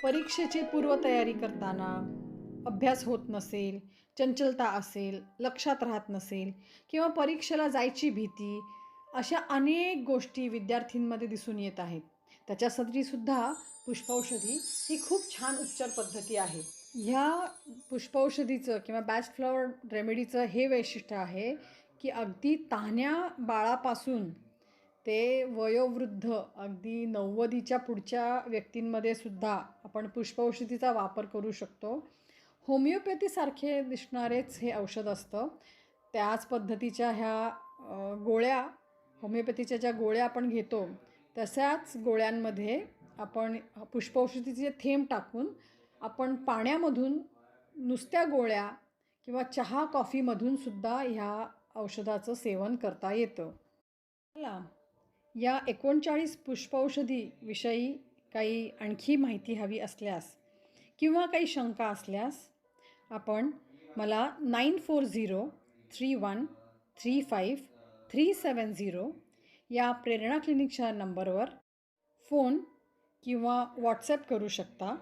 परीक्षेची पूर्वतयारी करताना अभ्यास होत नसेल, चंचलता असेल, लक्षात राहत नसेल किंवा परीक्षेला जायची भीती, अशा अनेक गोष्टी विद्यार्थींमध्ये दिसून येत आहेत. त्याच्यासाठी सुद्धा पुष्पौषधी ही खूप छान उपचार पद्धती आहे. ह्या पुष्पौषधीचं किंवा बॅस्ट फ्लॉवर रेमेडीचं हे वैशिष्ट्य आहे की अगदी तान्ह्या बाळापासून ते वयोवृद्ध अगदी 90च्या पुढच्या व्यक्तींमध्ये सुद्धा आपण पुष्पौषधीचा वापर करू शकतो. होमिओपॅथीसारखे दिसणारेच हे औषध असतं. त्याच पद्धतीच्या ह्या गोळ्या, होमिओपॅथीच्या ज्या गोळ्या आपण घेतो तशाच गोळ्यांमध्ये आपण पुष्पौषधीचे थेंब टाकून आपण पाण्यामधून नुसत्या गोळ्या किंवा चहा कॉफीमधून सुद्धा ह्या औषधाचं सेवन करता येतं. मला या 39 पुष्पौषधीविषयी काही आणखी माहिती हवी असल्यास किंवा काही शंका असल्यास आपण मला 9403135370 या प्रेरणा क्लिनिकच्या नंबरवर फोन किंवा व्हॉट्सॲप करू शकता.